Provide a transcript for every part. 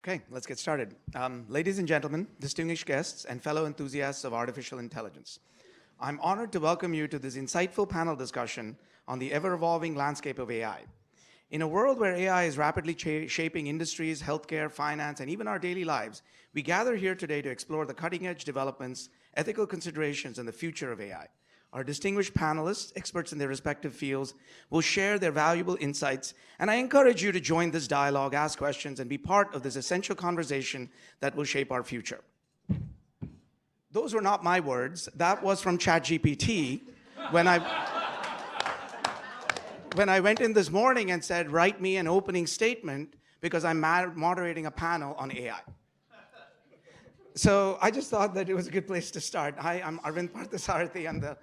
Okay, let's get started. Ladies and gentlemen, distinguished guests, and fellow enthusiasts of artificial intelligence, I'm honored to welcome you to this insightful panel discussion on the ever-evolving landscape of AI. In a world where AI is rapidly shaping industries, healthcare, finance, and even our daily lives, we gather here today to explore the cutting-edge developments, ethical considerations, and the future of AI. Our distinguished panelists, experts in their respective fields, will share their valuable insights, and I encourage you to join this dialogue, ask questions, and be part of this essential conversation that will shape our future. Those were not my words. That was from ChatGPT when I went in this morning and said, write me an opening statement because I'm moderating a panel on AI. So I just thought that it was a good place to start. Hi, I'm Arvind Parthasarathi.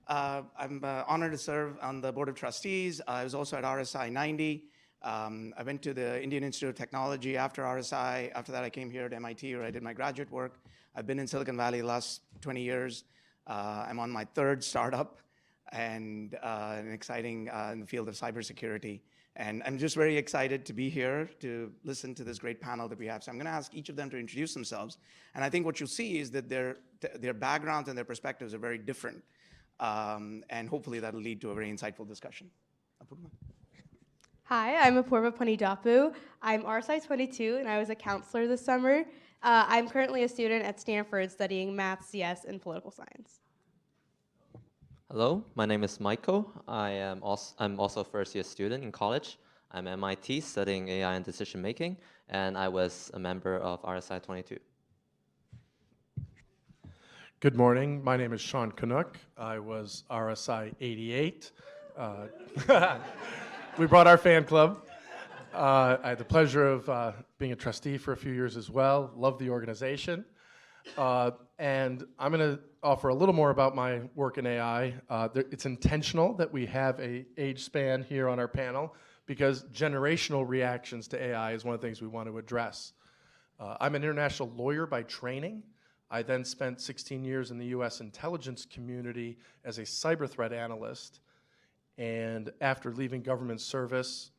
I'm honored to serve on the Board of Trustees. I was also at RSI 90. I went to the Indian Institute of Technology after RSI. After that, I came here to MIT where I did my graduate work. I've been in Silicon Valley the last 20 years. I'm on my third startup and an exciting in the field of cybersecurity. And I'm just very excited to be here to listen to this great panel that we have. So I'm going to ask each of them to introduce themselves. And I think what you'll see is that their backgrounds and their perspectives are very different. And hopefully that'll lead to a very insightful discussion. Apoorva. Hi, I'm Apoorva Panidapu. I'm RSI 22, and I was a counselor this summer. I'm currently a student at Stanford studying math, CS, and political science. Hello, my name is Michael. I'm also a first-year student in college. I'm at MIT studying AI and decision making, and I was a member of RSI 22. Good morning. My name is Sean Canuck. I was RSI 88. We brought our fan club. I had the pleasure of being a trustee for a few years as well. Love the organization. And I'm going to offer a little more about my work in AI. It's intentional that we have an age span here on our panel because generational reactions to AI is one of the things we want to address. I'm an international lawyer by training. I then spent 16 years in the US intelligence community as a cyber threat analyst. And after leaving government service,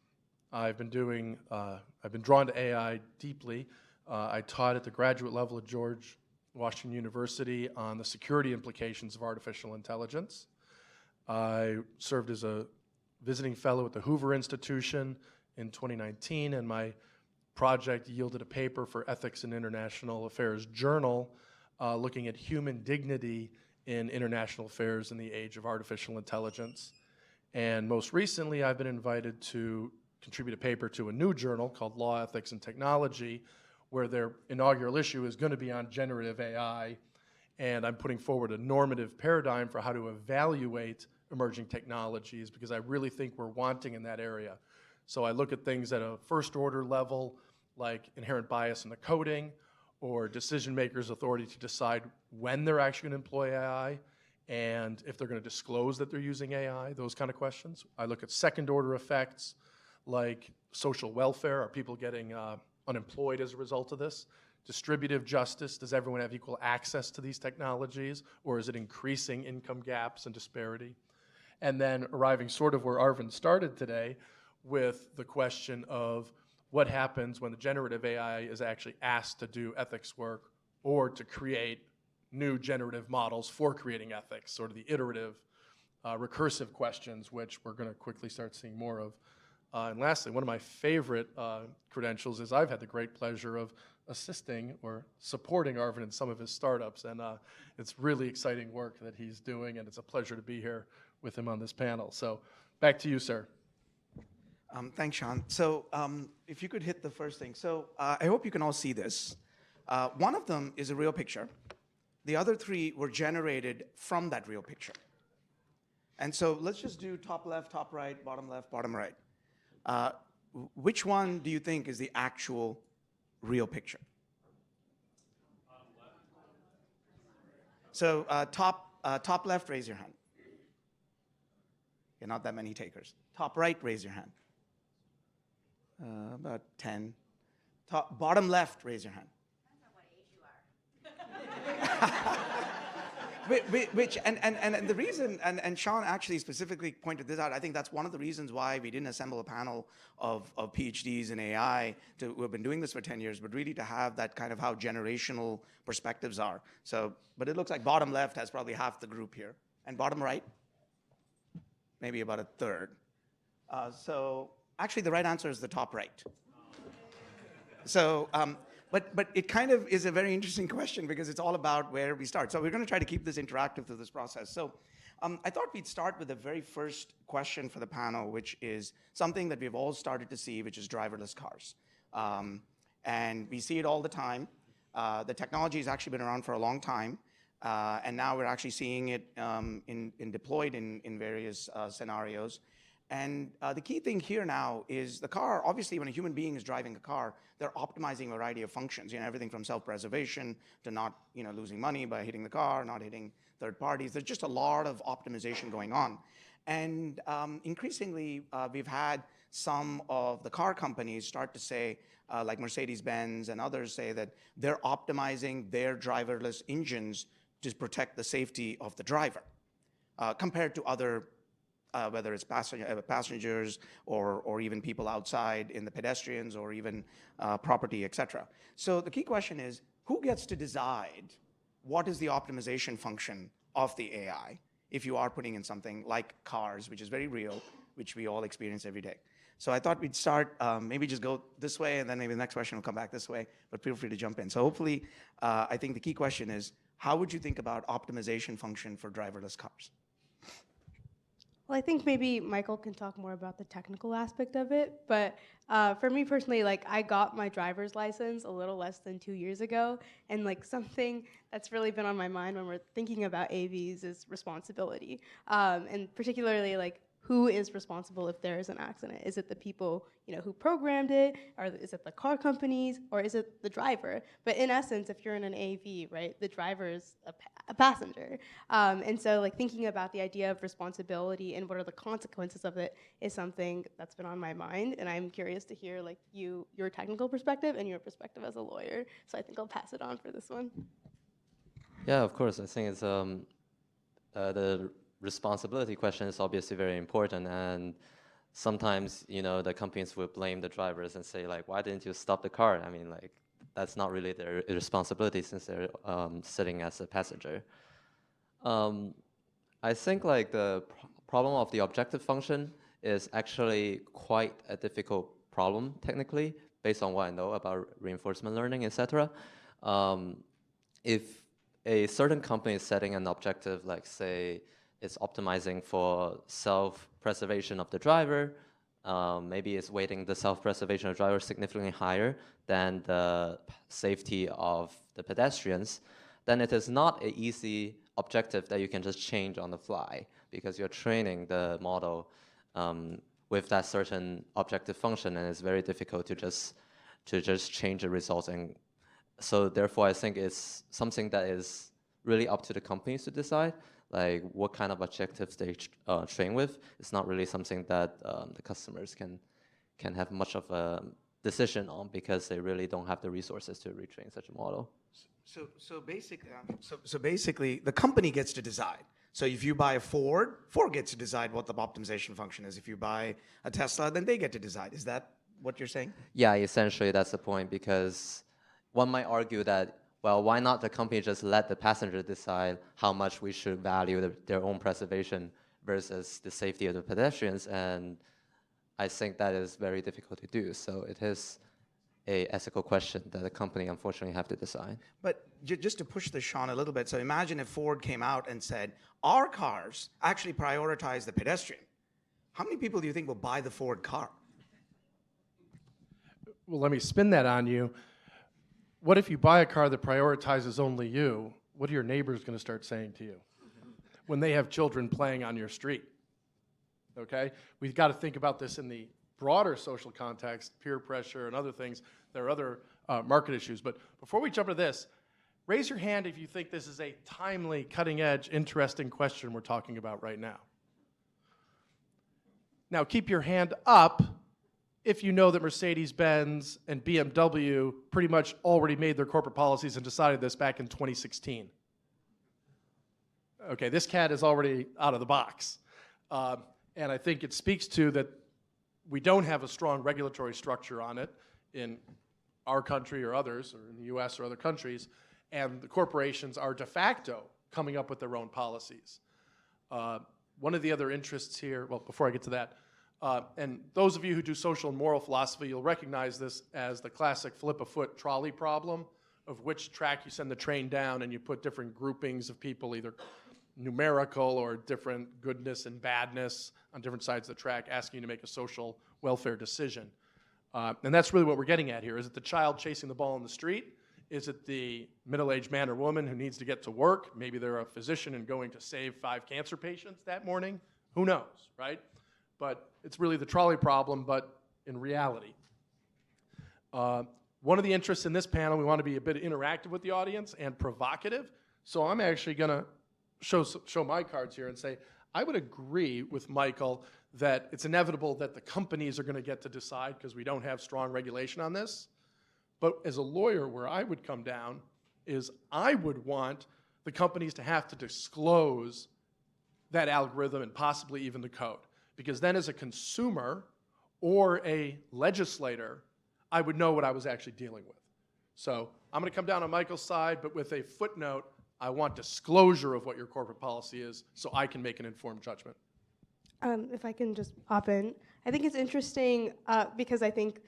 I've been drawn to AI deeply. I taught at the graduate level at George Washington University on the security implications of artificial intelligence. I served as a visiting fellow at the Hoover Institution in 2019, and my project yielded a paper for Ethics in International Affairs Journal looking at human dignity in international affairs in the age of artificial intelligence. And most recently, I've been invited to contribute a paper to a new journal called Law, Ethics, and Technology, where their inaugural issue is going to be on generative AI, and I'm putting forward a normative paradigm for how to evaluate emerging technologies because I really think we're wanting in that area. So I look at things at a first-order level, like inherent bias in the coding, or decision makers' authority to decide when they're actually going to employ AI, and if they're going to disclose that they're using AI, those kind of questions. I look at second-order effects, like social welfare. Are people getting unemployed as a result of this? Distributive justice, does everyone have equal access to these technologies, or is it increasing income gaps and disparity? And then arriving sort of where Arvind started today with the question of what happens when the generative AI is actually asked to do ethics work or to create new generative models for creating ethics, sort of the iterative, recursive questions, which we're going to quickly start seeing more of. And lastly, one of my favorite credentials is I've had the great pleasure of assisting or supporting Arvind in some of his startups, and it's really exciting work that he's doing, and it's a pleasure to be here with him on this panel. So back to you, sir. Thanks, Sean. So if you could hit the first thing. So I hope you can all see this. One of them is a real picture. The other three were generated from that real picture. And so let's just do top left, top right, bottom left, bottom right. Which one do you think is the actual real picture? So top left, raise your hand. Okay, not that many takers. Top right, raise your hand. About 10. Bottom left, raise your hand. Depends on what age you are. Which and the reason, and Sean actually specifically pointed this out, I think that's one of the reasons why we didn't assemble a panel of PhDs in AI who have been doing this for 10 years, but really to have that kind of how generational perspectives are. So, but it looks like bottom left has probably half the group here, and bottom right, maybe about a third. So actually the right answer is the top right. So, but it kind of is a very interesting question because it's all about where we start. So we're going to try to keep this interactive through this process. So I thought we'd start with the very first question for the panel, which is something that we've all started to see, which is driverless cars. And we see it all the time. The technology has actually been around for a long time. And now we're actually seeing it deployed in various scenarios. And the key thing here now is the car, obviously when a human being is driving a car, they're optimizing a variety of functions, everything from self-preservation to not losing money by hitting the car, not hitting third parties. There's just a lot of optimization going on. And increasingly, we've had some of the car companies start to say, like Mercedes-Benz and others say that they're optimizing their driverless engines to protect the safety of the driver compared to other whether it's passengers or even people outside in the pedestrians or even property, et cetera. So the key question is, who gets to decide what is the optimization function of the AI if you are putting in something like cars, which is very real, which we all experience every day? So I thought we'd start, maybe just go this way, and then maybe the next question will come back this way, but feel free to jump in. So hopefully, I think the key question is, how would you think about optimization function for driverless cars? Well, I think maybe Michael can talk more about the technical aspect of it, but for me personally, I got my driver's license a little less than 2 years ago, and something that's really been on my mind when we're thinking about AVs is responsibility, and particularly who is responsible if there is an accident? Is it the people who programmed it, or is it the car companies, or is it the driver? But in essence, if you're in an AV, right, the driver is a passenger. And so thinking about the idea of responsibility and what are the consequences of it is something that's been on my mind, and I'm curious to hear your technical perspective and your perspective as a lawyer. So I think I'll pass it on for this one. Yeah, of course. I think it's the responsibility question is obviously very important, and sometimes the companies will blame the drivers and say why didn't you stop the car? I mean that's not really their responsibility since they're sitting as a passenger. I think the problem of the objective function is actually quite a difficult problem technically based on what I know about reinforcement learning, etc. If a certain company is setting an objective, say it's optimizing for self-preservation of the driver, maybe it's weighting the self-preservation of the driver significantly higher than the safety of the pedestrians, then it is not an easy objective that you can just change on the fly because you're training the model with that certain objective function, and it's very difficult to just change the results. And so therefore, I think it's something that is really up to the companies to decide. What kind of objectives they train with. It's not really something that the customers can have much of a decision on because they really don't have the resources to retrain such a model. So basically, the company gets to decide. So if you buy a Ford gets to decide what the optimization function is. If you buy a Tesla, then they get to decide. Is that what you're saying? Yeah, essentially that's the point, because one might argue that, well, why not the company just let the passenger decide how much we should value their own preservation versus the safety of the pedestrians? And I think that is very difficult to do. So it is an ethical question that the company unfortunately have to decide. But just to push this, Sean, a little bit, so imagine if Ford came out and said, our cars actually prioritize the pedestrian. How many people do you think will buy the Ford car? Well, let me spin that on you. What if you buy a car that prioritizes only you? What are your neighbors going to start saying to you when they have children playing on your street? Okay? We've got to think about this in the broader social context, peer pressure and other things. There are other market issues. But before we jump into this, raise your hand if you think this is a timely, cutting-edge, interesting question we're talking about right now. Now, keep your hand up if you know that Mercedes-Benz and BMW pretty much already made their corporate policies and decided this back in 2016. Okay, this cat is already out of the box. And I think it speaks to that we don't have a strong regulatory structure on it in our country or others, or in the US or other countries, and the corporations are de facto coming up with their own policies. One of the other interests here, well, before I get to that, and those of you who do social and moral philosophy, you'll recognize this as the classic flip-a-foot trolley problem, of which track you send the train down, and you put different groupings of people, either numerical or different goodness and badness on different sides of the track, asking you to make a social welfare decision. And that's really what we're getting at here. Is it the child chasing the ball in the street? Is it the middle-aged man or woman who needs to get to work? Maybe they're a physician and going to save 5 cancer patients that morning. Who knows, right? But it's really the trolley problem, but in reality. One of the interests in this panel, we want to be a bit interactive with the audience and provocative. So I'm actually going to show my cards here and say, I would agree with Michael that it's inevitable that the companies are going to get to decide because we don't have strong regulation on this. But as a lawyer, where I would come down is I would want the companies to have to disclose that algorithm and possibly even the code. Because then as a consumer or a legislator, I would know what I was actually dealing with. So I'm going to come down on Michael's side, but with a footnote. I want disclosure of what your corporate policy is so I can make an informed judgment. If I can just hop in. I think it's interesting because I think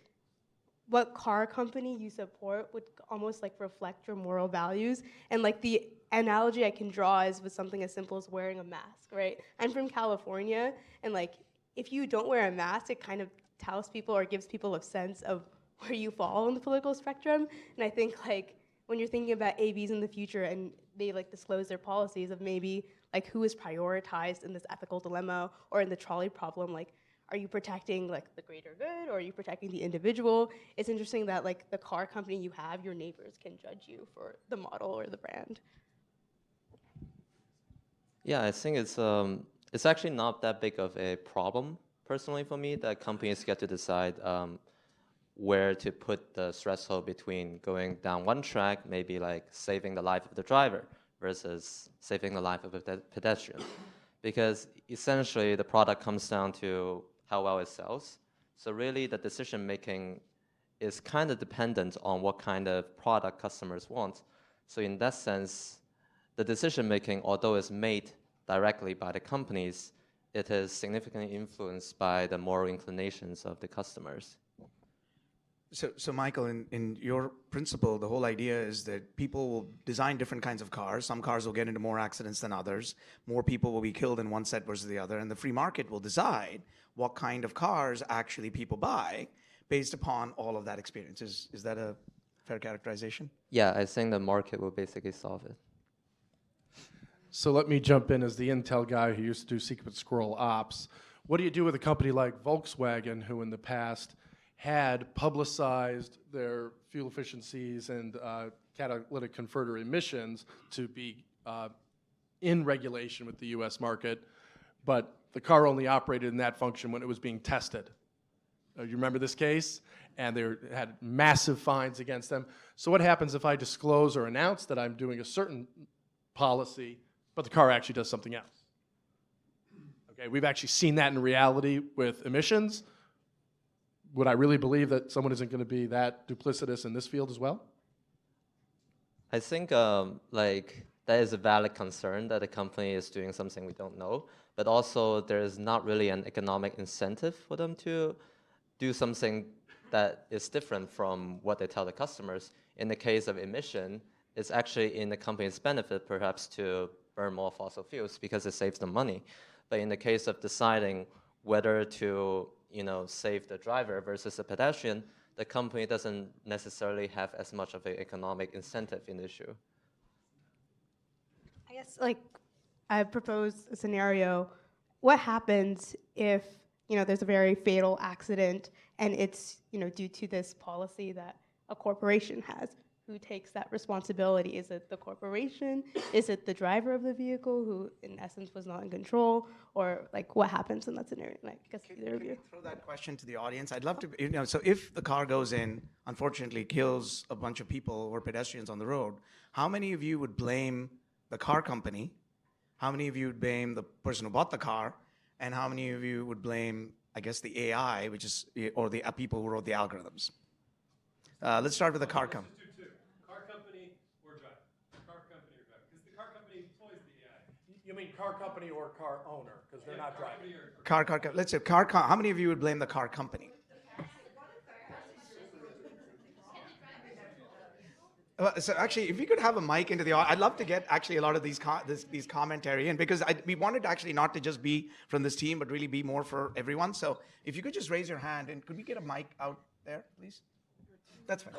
what car company you support would almost like reflect your moral values. And like the analogy I can draw is with something as simple as wearing a mask, right? I'm from California, and like if you don't wear a mask, it kind of tells people or gives people a sense of where you fall on the political spectrum. And I think like when you're thinking about AVs in the future and they like disclose their policies of maybe like who is prioritized in this ethical dilemma or in the trolley problem, like are you protecting like the greater good or are you protecting the individual? It's interesting that like the car company you have, your neighbors can judge you for the model or the brand. Yeah, I think it's actually not that big of a problem personally for me that companies get to decide where to put the threshold between going down one track, maybe like saving the life of the driver versus saving the life of a pedestrian. Because essentially the product comes down to how well it sells. So really the decision making is kind of dependent on what kind of product customers want. So in that sense, the decision making, although it's made directly by the companies, it is significantly influenced by the moral inclinations of the customers. So Michael, in your principle, the whole idea is that people will design different kinds of cars. Some cars will get into more accidents than others. More people will be killed in one set versus the other. And the free market will decide what kind of cars actually people buy based upon all of that experience. Is that a fair characterization? Yeah, I think the market will basically solve it. So let me jump in as the Intel guy who used to do secret squirrel ops. What do you do with a company like Volkswagen, who in the past had publicized their fuel efficiencies and catalytic converter emissions to be in regulation with the US market, but the car only operated in that function when it was being tested? You remember this case? And they had massive fines against them. So what happens if I disclose or announce that I'm doing a certain policy, but the car actually does something else? Okay, we've actually seen that in reality with emissions. Would I really believe that someone isn't going to be that duplicitous in this field as well? I think like that is a valid concern that a company is doing something we don't know, but also there is not really an economic incentive for them to do something that is different from what they tell the customers. In the case of emission, it's actually in the company's benefit perhaps to burn more fossil fuels because it saves them money. But in the case of deciding whether to save the driver versus the pedestrian, the company doesn't necessarily have as much of an economic incentive in the issue. I guess like I propose a scenario. What happens if there's a very fatal accident and it's due to this policy that a corporation has? Who takes that responsibility? Is it the corporation? Is it the driver of the vehicle who, in essence, was not in control? Or like, what happens in that scenario? Like, I guess either of you. Throw that question to the audience. I'd love to, so if the car goes in, unfortunately kills a bunch of people or pedestrians on the road, how many of you would blame the car company? how many of you would blame the person who bought the car, and how many of you would blame, I guess, the AI, which is, or the people who wrote the algorithms? Let's start with the car company. Let's just do two. Car company or driver. Car company or driver. Because the car company employs the AI. You mean car company or car owner, because they're not driving. Let's say how many of you would blame the car company? So actually, if we could have a mic into the audience, I'd love to get actually a lot of these commentary in, because we wanted actually not to just be from this team, but really be more for everyone. So if you could just raise your hand, and could we get a mic out there, please? That's fine.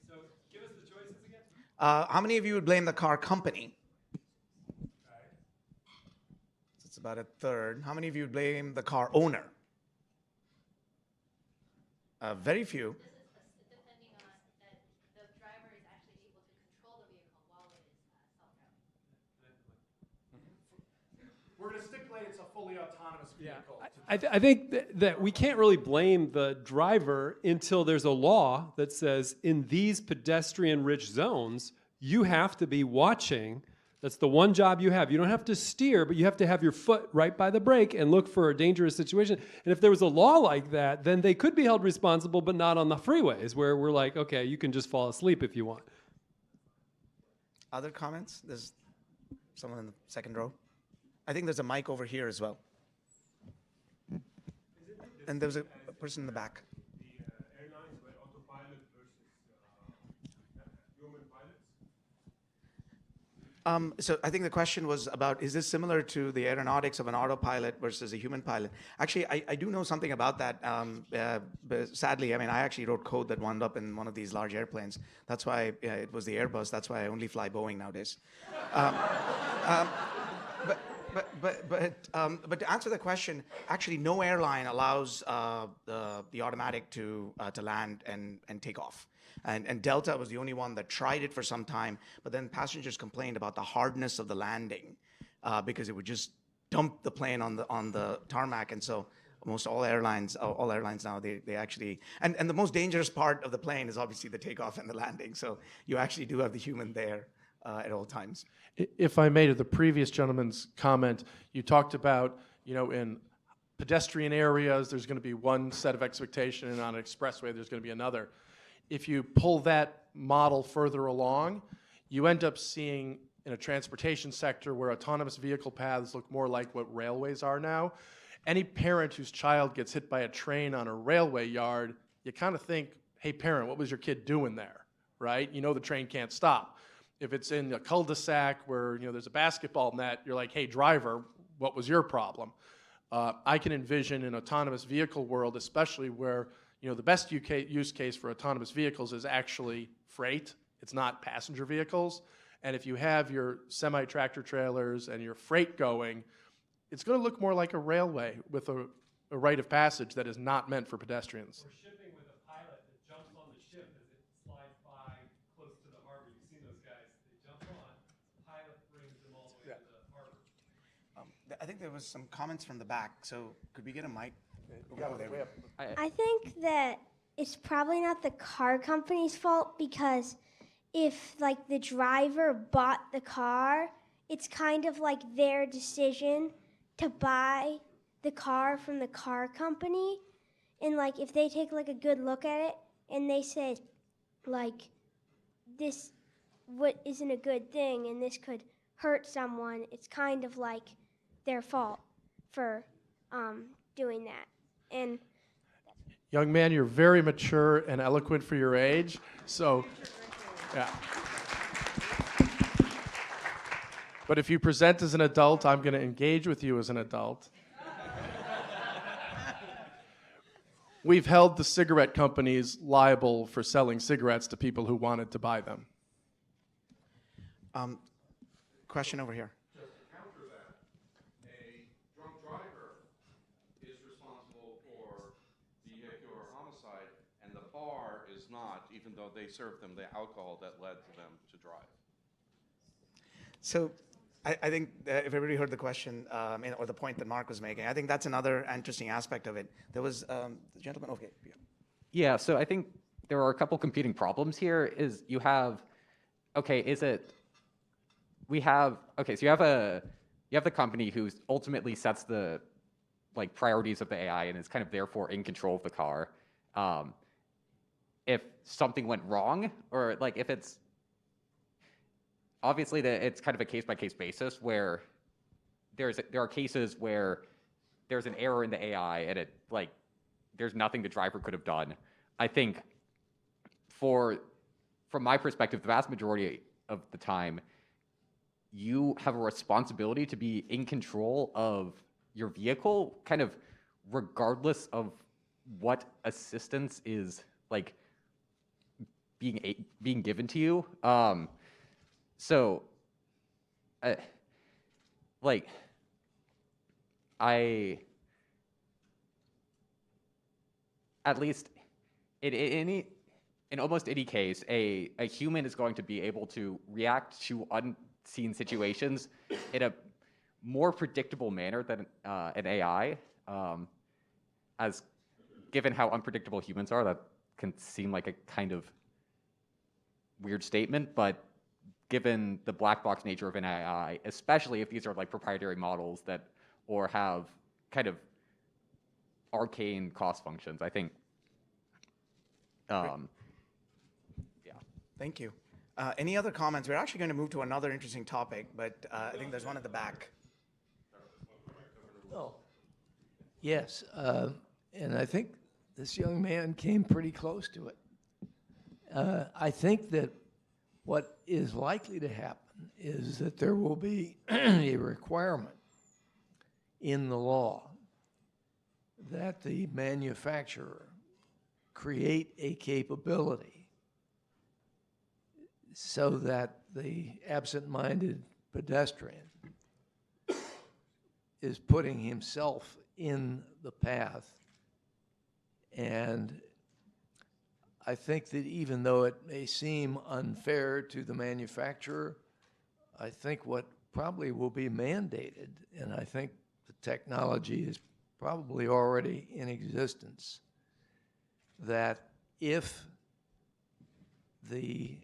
So give us the choices again. How many of you would blame the car company? So it's about a third. How many of you would blame the car owner? Very few. Depending on that the driver is actually able to control the vehicle while it is self-driving. We're going to stipulate it's a fully autonomous vehicle. I think that we can't really blame the driver until there's a law that says in these pedestrian-rich zones, you have to be watching. That's the one job you have. You don't have to steer, but you have to have your foot right by the brake and look for a dangerous situation. And if there was a law like that, then they could be held responsible, but not on the freeways where we're like, okay, you can just fall asleep if you want. Other comments? There's someone in the second row. I think there's a mic over here as well. And there's a person in the back. The airlines were autopilot versus human pilots? So I think the question was about, is this similar to the aeronautics of an autopilot versus a human pilot? Actually, I do know something about that. But sadly, I mean, I actually wrote code that wound up in one of these large airplanes. That's why it was the Airbus. That's why I only fly Boeing nowadays. But to answer the question, actually, no airline allows the automatic to land and take off. And Delta was the only one that tried it for some time, but then passengers complained about the hardness of the landing because it would just dump the plane on the tarmac. And so almost all airlines now, they actually, and the most dangerous part of the plane is obviously the takeoff and the landing. So you actually do have the human there at all times. If I may, to the previous gentleman's comment, you talked about, in pedestrian areas, there's going to be one set of expectation, and on an expressway, there's going to be another. If you pull that model further along, you end up seeing in a transportation sector where autonomous vehicle paths look more like what railways are now. Any parent whose child gets hit by a train on a railway yard, you kind of think, hey parent, what was your kid doing there, right? The train can't stop. If it's in a cul-de-sac where there's a basketball net, you're like, hey driver, what was your problem? I can envision an autonomous vehicle world, especially where the best use case for autonomous vehicles is actually freight. It's not passenger vehicles. And if you have your semi-tractor trailers and your freight going, it's going to look more like a railway with a rite of passage that is not meant for pedestrians. We're shipping with a pilot that jumps on the ship as it slides by close to the harbor. You've seen those guys. They jump on, pilot brings them all the way to the harbor. I think there was some comments from the back. So could we get a mic? I think that it's probably not the car company's fault, because if the driver bought the car, it's kind of like their decision to buy the car from the car company. And if they take a good look at it and they say this isn't a good thing and this could hurt someone, it's kind of like their fault for doing that. And Young man, you're very mature and eloquent for your age, so yeah. But if you present as an adult, I'm going to engage with you as an adult. We've held the cigarette companies liable for selling cigarettes to people who wanted to buy them. Question over here. Just to counter that, a drunk driver is responsible for vehicular homicide, and the bar is not, even though they served them the alcohol that led to them to drive. So I think if everybody heard the question or the point that Mark was making, I think that's another interesting aspect of it. There was the gentleman, okay. Yeah, so I think there are a couple competing problems here. Is you have, okay, is it we have, okay, so you have the company who ultimately sets the like priorities of the AI and is kind of therefore in control of the car. If something went wrong, or like if it's, obviously it's kind of a case-by-case basis where there are cases where there's an error in the AI and it like there's nothing the driver could have done. I think from my perspective, the vast majority of the time, you have a responsibility to be in control of your vehicle, kind of regardless of what assistance is like being given to you. So, like, at least in almost any case, a human is going to be able to react to unseen situations in a more predictable manner than an AI. As given how unpredictable humans are, that can seem like a kind of weird statement, but given the black box nature of an AI, especially if these are like proprietary models that or have kind of arcane cost functions, I think. Yeah. Thank you. Any other comments? We're actually going to move to another interesting topic, but I think there's one at the back. Oh, yes, and I think this young man came pretty close to it. I think that what is likely to happen is that there will be a requirement in the law that the manufacturer create a capability so that the absent-minded pedestrian is putting himself in the path. And I think that even though it may seem unfair to the manufacturer, I think what probably will be mandated, and I think the technology is probably already in existence, that if the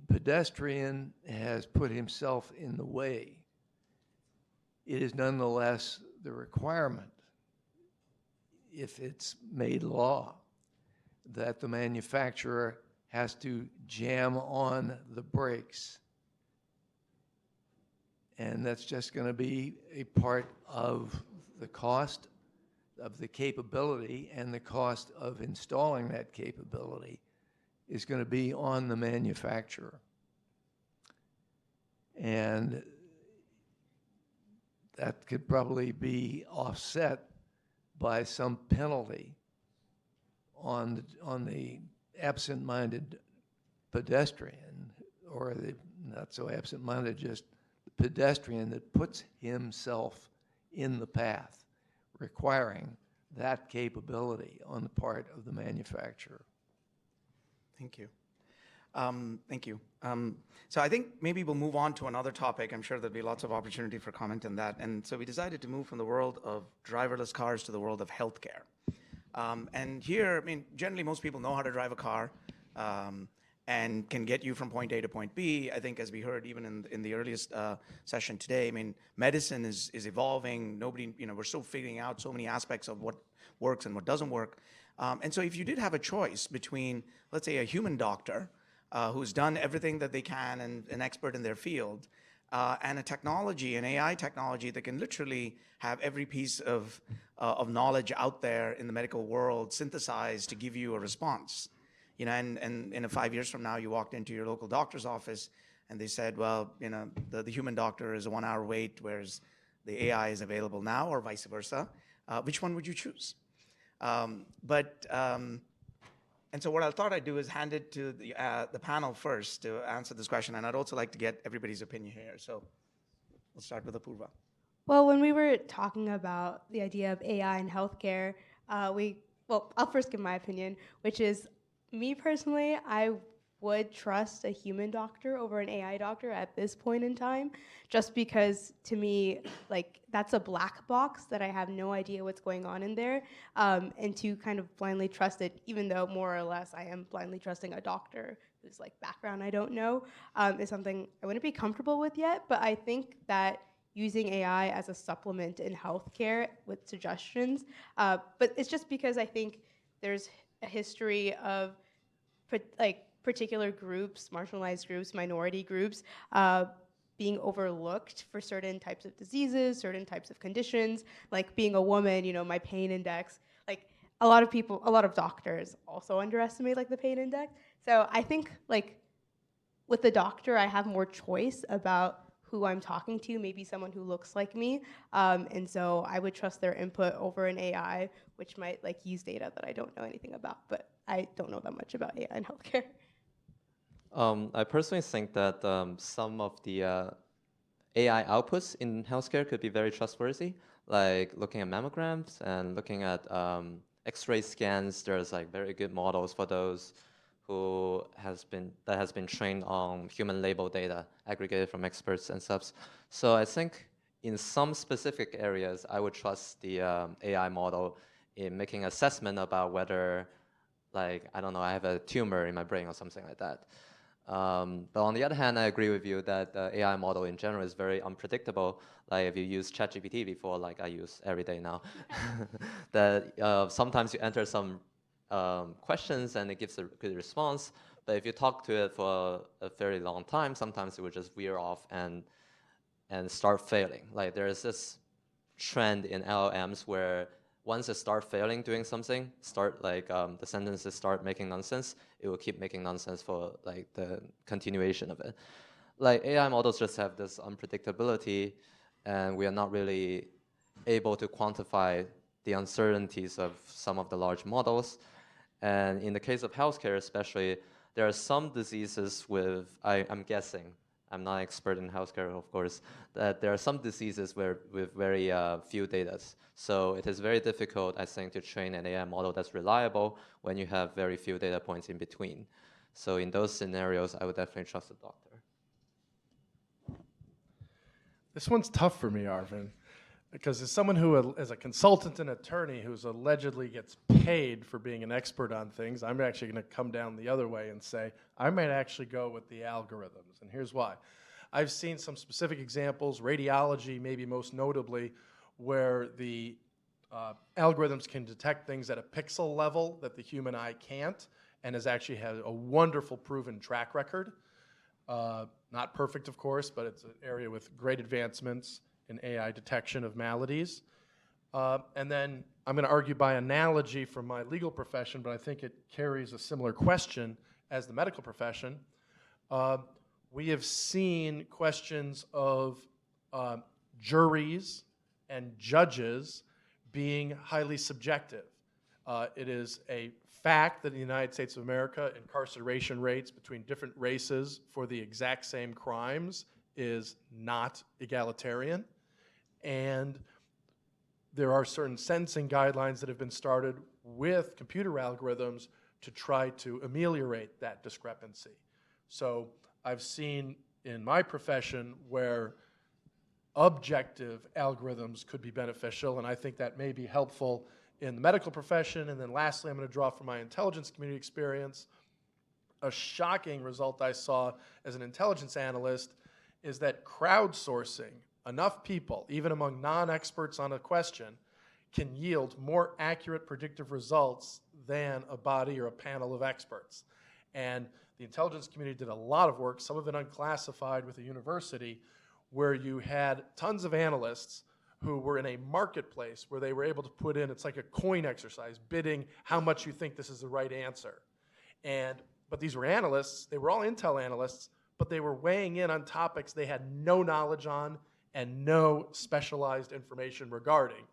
pedestrian has put himself in the way, it is nonetheless the requirement, if it's made law, that the manufacturer has to jam on the brakes. And that's just going to be a part of the cost of the capability, and the cost of installing that capability is going to be on the manufacturer. And that could probably be offset by some penalty on the absent-minded pedestrian, or the not so absent-minded, just the pedestrian that puts himself in the path, requiring that capability on the part of the manufacturer. Thank you. Thank you. So I think maybe we'll move on to another topic. I'm sure there'll be lots of opportunity for comment on that. And so we decided to move from the world of driverless cars to the world of healthcare. And here, I mean, generally most people know how to drive a car and can get you from point A to point B. I think as we heard even in the earliest session today, I mean, medicine is evolving. We're still figuring out so many aspects of what works and what doesn't work. And so if you did have a choice between, let's say, a human doctor who's done everything that they can and an expert in their field, and a technology, an AI technology that can literally have every piece of knowledge out there in the medical world synthesized to give you a response. And in 5 years from now, you walked into your local doctor's office and they said, well, the human doctor is a 1 hour wait, whereas the AI is available now, or vice versa. Which one would you choose? And so what I thought I'd do is hand it to the panel first to answer this question, and I'd also like to get everybody's opinion here. So we'll start with Apoorva. Well, when we were talking about the idea of AI in healthcare, I'll first give my opinion, which is, me personally, I would trust a human doctor over an AI doctor at this point in time, just because to me, like, that's a black box that I have no idea what's going on in there, and to kind of blindly trust it, even though more or less I am blindly trusting a doctor whose like background I don't know, is something I wouldn't be comfortable with yet. But I think that using AI as a supplement in healthcare with suggestions, but it's just because I think there's a history of particular groups, marginalized groups, minority groups, being overlooked for certain types of diseases, certain types of conditions, like being a woman, my pain index, like a lot of doctors also underestimate like the pain index. So I think like with the doctor, I have more choice about who I'm talking to, maybe someone who looks like me. And so I would trust their input over an AI, which might like use data that I don't know anything about, but I don't know that much about AI in healthcare. I personally think that some of the AI outputs in healthcare could be very trustworthy, like looking at mammograms and looking at X-ray scans. There's like very good models for those that has been trained on human label data aggregated from experts and subs. So I think in some specific areas, I would trust the AI model in making assessment about whether, like, I don't know, I have a tumor in my brain or something like that. But on the other hand, I agree with you that the AI model in general is very unpredictable. Like if you use ChatGPT before, like I use every day now, that sometimes you enter some questions and it gives a good response. But if you talk to it for a very long time, sometimes it will just veer off and start failing. Like there is this trend in LLMs where once it start failing doing something, the sentences start making nonsense, it will keep making nonsense for like the continuation of it. Like AI models just have this unpredictability, and we are not really able to quantify the uncertainties of some of the large models. And in the case of healthcare especially, there are some diseases with, I'm guessing, I'm not an expert in healthcare, of course, that there are some diseases with very few data. So it is very difficult, I think, to train an AI model that's reliable when you have very few data points in between. So in those scenarios, I would definitely trust the doctor. This one's tough for me, Arvind, because as someone who, as a consultant and attorney who's allegedly gets paid for being an expert on things, I'm actually going to come down the other way and say, I might actually go with the algorithms, and here's why. I've seen some specific examples, radiology maybe most notably, where the algorithms can detect things at a pixel level that the human eye can't, and has actually had a wonderful proven track record. Not perfect, of course, but it's an area with great advancements in AI detection of maladies. And then I'm going to argue by analogy from my legal profession, but I think it carries a similar question as the medical profession. We have seen questions of juries and judges being highly subjective. It is a fact that in the United States of America, incarceration rates between different races for the exact same crimes is not egalitarian. And there are certain sentencing guidelines that have been started with computer algorithms to try to ameliorate that discrepancy. So I've seen in my profession where objective algorithms could be beneficial, and I think that may be helpful in the medical profession. And then lastly, I'm going to draw from my intelligence community experience. A shocking result I saw as an intelligence analyst is that crowdsourcing enough people, even among non-experts on a question, can yield more accurate predictive results than a body or a panel of experts. And the intelligence community did a lot of work, some of it unclassified with a university, where you had tons of analysts who were in a marketplace where they were able to put in, it's like a coin exercise, bidding how much you think this is the right answer. But these were analysts, they were all Intel analysts, but they were weighing in on topics they had no knowledge on and no specialized information regarding.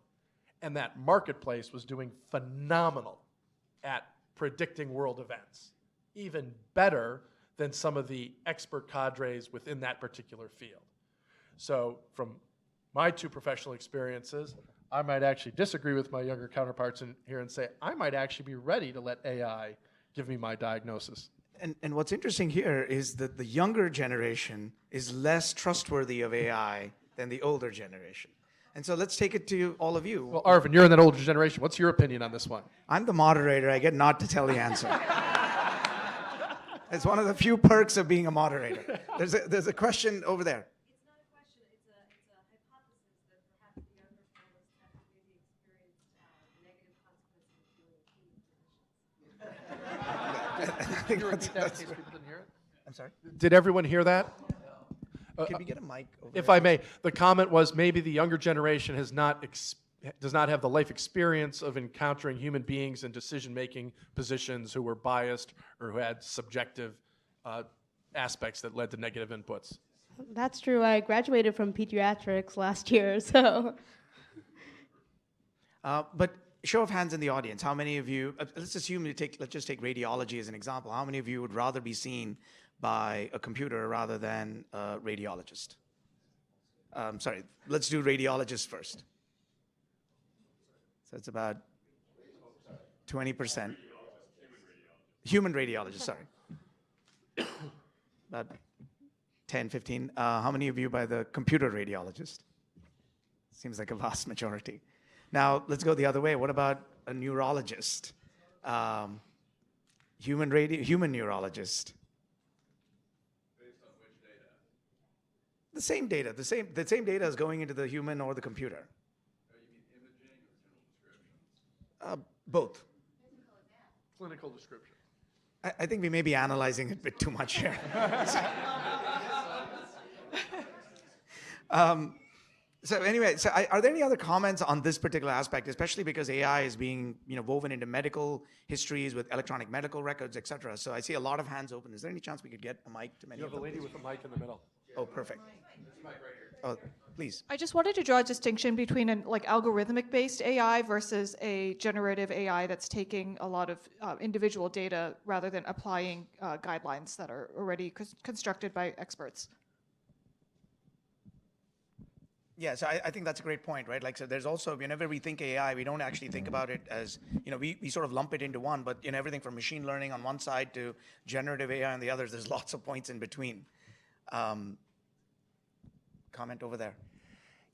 And that marketplace was doing phenomenal at predicting world events, even better than some of the expert cadres within that particular field. So from my two professional experiences, I might actually disagree with my younger counterparts in here and say, I might actually be ready to let AI give me my diagnosis. And what's interesting here is that the younger generation is less trustworthy of AI than the older generation. And so let's take it to all of you. Well, Arvind, you're in that older generation. What's your opinion on this one? I'm the moderator. I get not to tell the answer. It's one of the few perks of being a moderator. There's a question over there. It's not a question, it's a hypothesis that perhaps the younger fellows have maybe experienced negative consequences of dealing with human physicians. I'm sorry? Did everyone hear that? Can we get a mic over If there? I may, the comment was maybe the younger generation does not have the life experience of encountering human beings in decision-making positions who were biased or who had subjective aspects that led to negative inputs. That's true. I graduated from pediatrics last year, so. But show of hands in the audience, how many of you, let's just take radiology as an example. How many of you would rather be seen by a computer rather than a radiologist? Sorry, let's do radiologist first. So it's about 20%. Human radiologist, sorry. About 10, 15. How many of you by the computer radiologist? Seems like a vast majority. Now, let's go the other way. What about a neurologist? Human neurologist? Based on which data? The same data. The same data is going into the human or the computer. You mean imaging or clinical descriptions? Both. Clinical description. I think we may be analyzing it a bit too much here. So anyway, are there any other comments on this particular aspect, especially because AI is being woven into medical histories with electronic medical records, et cetera? So I see a lot of hands open. Is there any chance we could get a mic to many You of have a them? lady with a mic in the middle. Oh, perfect. Oh, please. I just wanted to draw a distinction between an algorithmic-based AI versus a generative AI that's taking a lot of individual data rather than applying guidelines that are already constructed by experts. Yeah, so I think that's a great point, right? Like, so there's also, whenever we think AI, we don't actually think about it as, we sort of lump it into one, but everything from machine learning on one side to generative AI on the others, there's lots of points in between. Comment over there.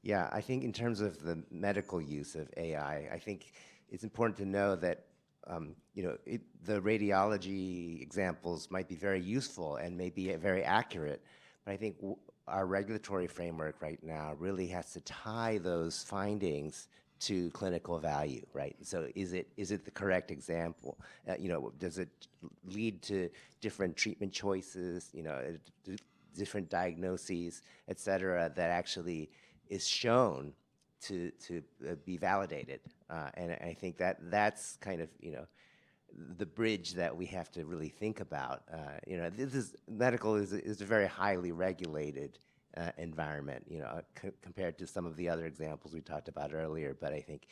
Yeah, I think in terms of the medical use of AI, I think it's important to know that the radiology examples might be very useful and may be very accurate, but I think our regulatory framework right now really has to tie those findings to clinical value, right? So is it the correct example? Does it lead to different treatment choices, different diagnoses, et cetera, that actually is shown to be validated? And I think that's kind of, the bridge that we have to really think about. Medical is a very highly regulated environment, compared to some of the other examples we talked about earlier. But I think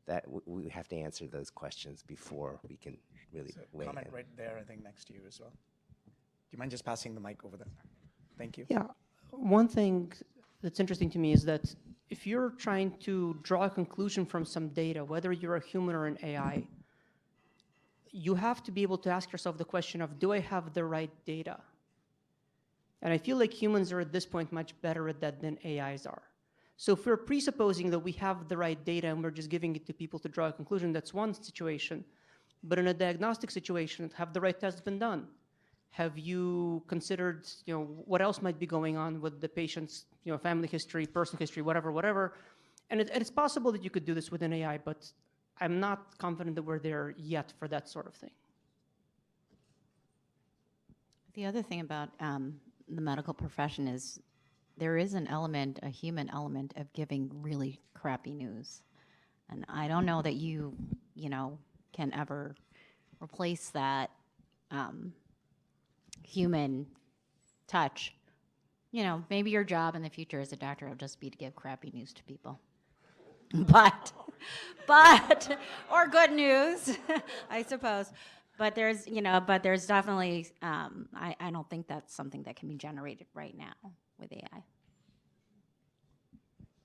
that we have to answer those questions before we can really weigh in. Comment right there, I think, next to you as well. Do you mind just passing the mic over there? Thank you. Yeah, one thing that's interesting to me is that if you're trying to draw a conclusion from some data, whether you're a human or an AI, you have to be able to ask yourself the question of, do I have the right data? And I feel like humans are at this point much better at that than AIs are. So if we're presupposing that we have the right data and we're just giving it to people to draw a conclusion, that's one situation. But in a diagnostic situation, have the right tests been done? Have you considered, what else might be going on with the patient's, family history, personal history, whatever. And it's possible that you could do this with an AI, but I'm not confident that we're there yet for that sort of thing. The other thing about the medical profession is there is a human element of giving really crappy news. And I don't know that you can ever replace that human touch. Maybe your job in the future as a doctor will just be to give crappy news to people. But, or good news, I suppose. But there's definitely, I don't think that's something that can be generated right now with AI.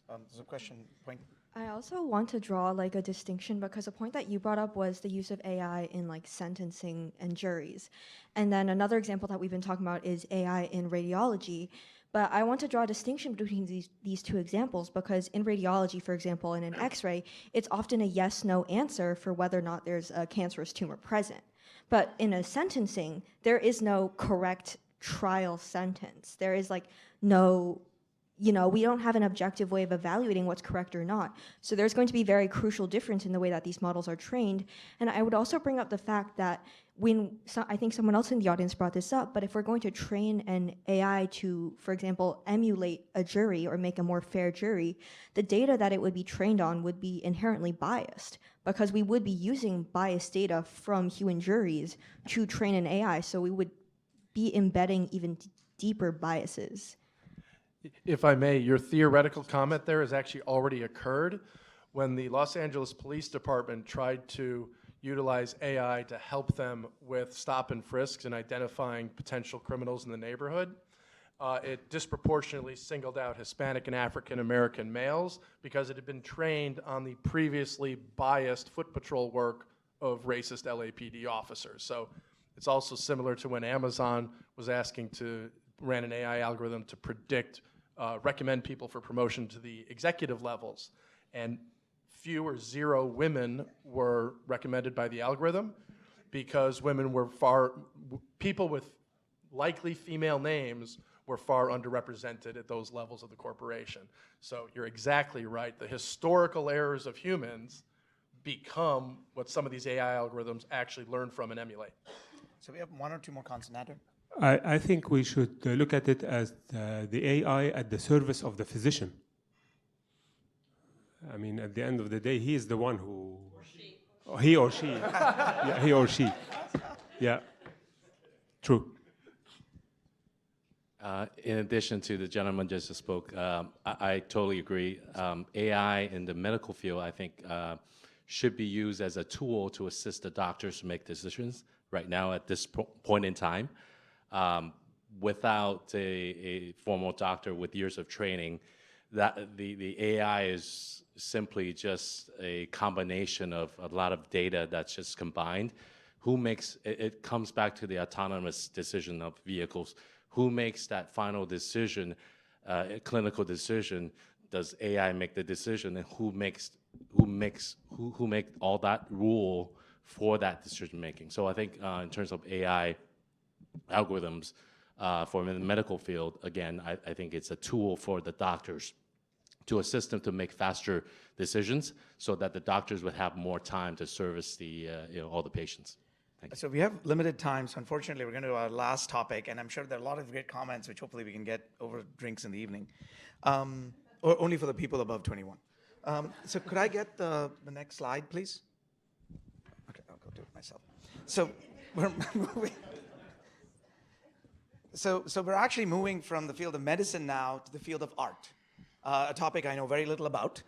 There's a question, point. I also want to draw a distinction because a point that you brought up was the use of AI in sentencing and juries. And then another example that we've been talking about is AI in radiology. But I want to draw a distinction between these two examples because in radiology, for example, in an X-ray, it's often a yes/no answer for whether or not there's a cancerous tumor present. But in a sentencing, there is no correct trial sentence. There is like no, we don't have an objective way of evaluating what's correct or not. So there's going to be very crucial difference in the way that these models are trained. And I would also bring up the fact that I think someone else in the audience brought this up, but if we're going to train an AI to, for example, emulate a jury or make a more fair jury, the data that it would be trained on would be inherently biased, because we would be using biased data from human juries to train an AI, so we would be embedding even deeper biases. If I may, your theoretical comment there has actually already occurred when the Los Angeles Police Department tried to utilize AI to help them with stop and frisks and identifying potential criminals in the neighborhood. It disproportionately singled out Hispanic and African American males because it had been trained on the previously biased foot patrol work of racist LAPD officers. So it's also similar to when Amazon was ran an AI algorithm to recommend people for promotion to the executive levels. And few or zero women were recommended by the algorithm because people with likely female names were far underrepresented at those levels of the corporation. So you're exactly right. The historical errors of humans become what some of these AI algorithms actually learn from and emulate. So we have one or two more comments. Nader? I think we should look at it as the AI at the service of the physician. I mean, at the end of the day, he is the one who... Or she. He or she. Yeah, he or she. Yeah. True. In addition to the gentleman just spoke, I totally agree. AI in the medical field, I think, should be used as a tool to assist the doctors to make decisions right now at this point in time. Without a formal doctor with years of training, that the AI is simply just a combination of a lot of data that's just combined. It comes back to the autonomous decision of vehicles. Who makes that final decision, clinical decision? Does AI make the decision, and who make all that rule for that decision making? So I think in terms of AI algorithms for the medical field, again, I think it's a tool for the doctors to assist them to make faster decisions, so that the doctors would have more time to service all the patients. So we have limited time, so unfortunately we're going to our last topic, and I'm sure there are a lot of great comments which hopefully we can get over drinks in the evening, or only for the people above 21. So could I get the next slide, please? Okay, I'll go do it myself. So we're moving. So we're actually moving from the field of medicine now to the field of art, a topic I know very little about.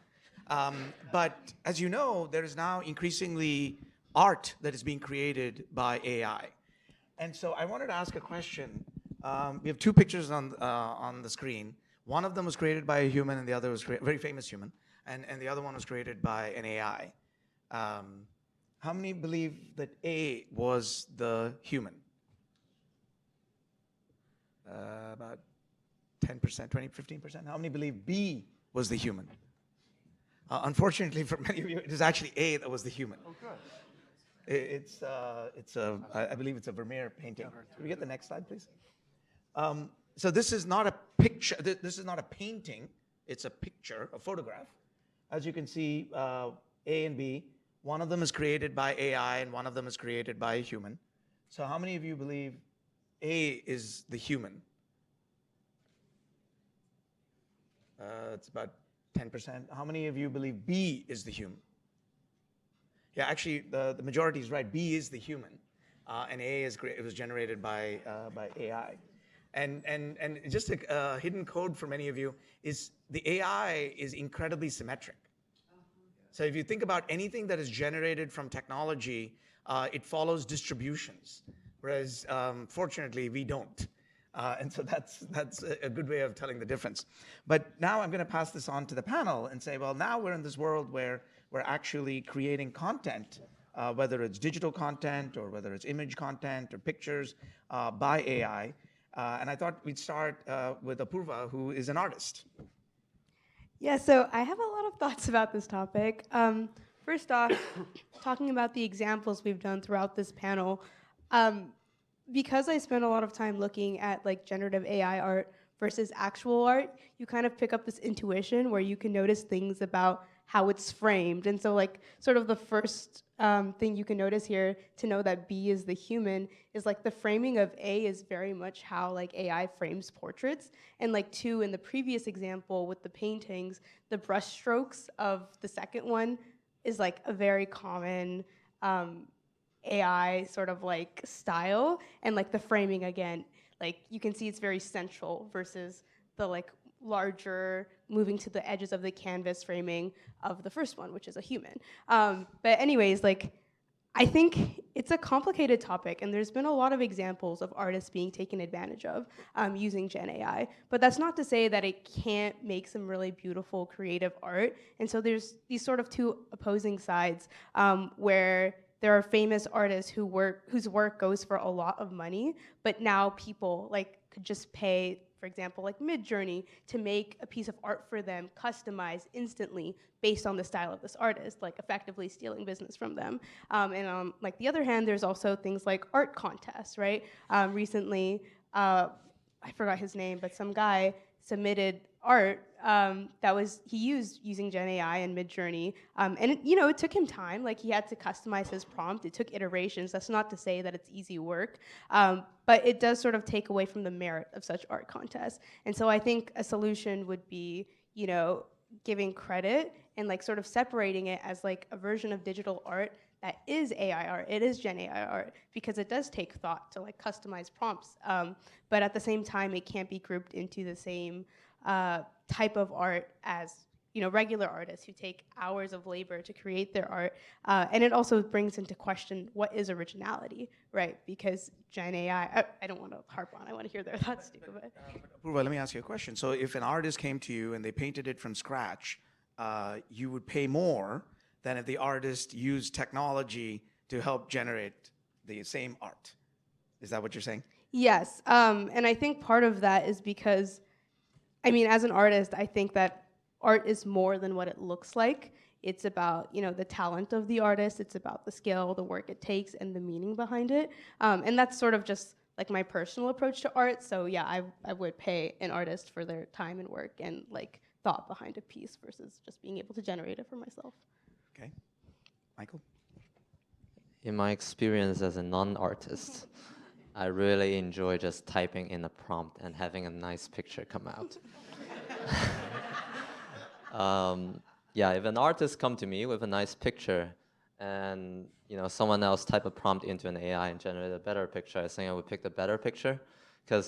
But as you know, there is now increasingly art that is being created by AI. And so I wanted to ask a question. We have two pictures on the screen. One of them was created by a human, and the other was a very famous human, and the other one was created by an AI. How many believe that A was the human? About 10%, 20, 15%. How many believe B was the human? Unfortunately, for many of you, it is actually A that was the human. Oh, good. I believe it's a Vermeer painting. Can we get the next slide, please? So this is not a picture. This is not a painting. It's a picture, a photograph. As you can see, A and B, one of them is created by AI and one of them is created by a human. So how many of you believe A is the human? It's about 10%. How many of you believe B is the human? Yeah, actually, the majority is right. B is the human, and A it was generated by AI. And just a hidden code for many of you is the AI is incredibly symmetric. So if you think about anything that is generated from technology, it follows distributions, whereas fortunately we don't. And so that's a good way of telling the difference. But now I'm going to pass this on to the panel and say, well, now we're in this world where we're actually creating content, whether it's digital content or whether it's image content or pictures by AI. And I thought we'd start with Apoorva, who is an artist. Yeah, so I have a lot of thoughts about this topic. First off, talking about the examples we've done throughout this panel, Because I spend a lot of time looking at like generative AI art versus actual art, you kind of pick up this intuition where you can notice things about how it's framed. And so like sort of the first thing you can notice here to know that B is the human is like the framing of A is very much how like AI frames portraits. And like 2, in the previous example with the paintings, the brush strokes of the second one is like a very common AI sort of like style, and like the framing again, like you can see it's very central versus the like larger moving to the edges of the canvas framing of the first one, which is a human. But anyways, like I think it's a complicated topic, and there's been a lot of examples of artists being taken advantage of using Gen AI. But that's not to say that it can't make some really beautiful, creative art. And so there's these sort of 2 opposing sides where there are famous artists whose work goes for a lot of money, but now people like could just pay, for example, like Midjourney to make a piece of art for them, customized instantly based on the style of this artist, like effectively stealing business from them. And on like the other hand, there's also things like art contests, right? Recently, I forgot his name, but some guy submitted art he used using Gen AI and Midjourney, and it took him time. Like he had to customize his prompt. It took iterations. That's not to say that it's easy work, but it does sort of take away from the merit of such art contests. And so I think a solution would be, giving credit and like sort of separating it as like a version of digital art that is AI art. It is Gen AI art because it does take thought to like customize prompts, but at the same time, it can't be grouped into the same type of art as regular artists who take hours of labor to create their art. And it also brings into question what is originality, right? Because Gen AI, I don't want to harp on, I want to hear their thoughts too. But Apoorva, let me ask you a question. So if an artist came to you and they painted it from scratch, you would pay more than if the artist used technology to help generate the same art. Is that what you're saying? Yes, and I think part of that is because, as an artist, I think that art is more than what it looks like. It's about, the talent of the artist. It's about the skill, the work it takes, and the meaning behind it. And that's sort of just like my personal approach to art. So yeah, I would pay an artist for their time and work and like thought behind a piece versus just being able to generate it for myself. Okay. Michael? In my experience as a non-artist, I really enjoy just typing in a prompt and having a nice picture come out. Yeah, if an artist come to me with a nice picture and someone else type a prompt into an AI and generate a better picture, I think I would pick the better picture. Because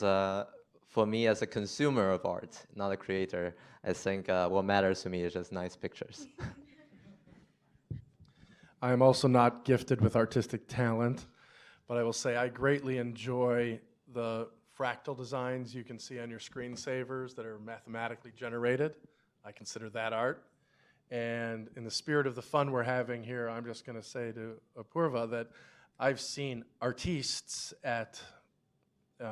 for me as a consumer of art, not a creator, I think what matters to me is just nice pictures. I am also not gifted with artistic talent, but I will say I greatly enjoy the fractal designs you can see on your screensavers that are mathematically generated. I consider that art. And in the spirit of the fun we're having here, I'm just going to say to Apoorva that I've seen artistes at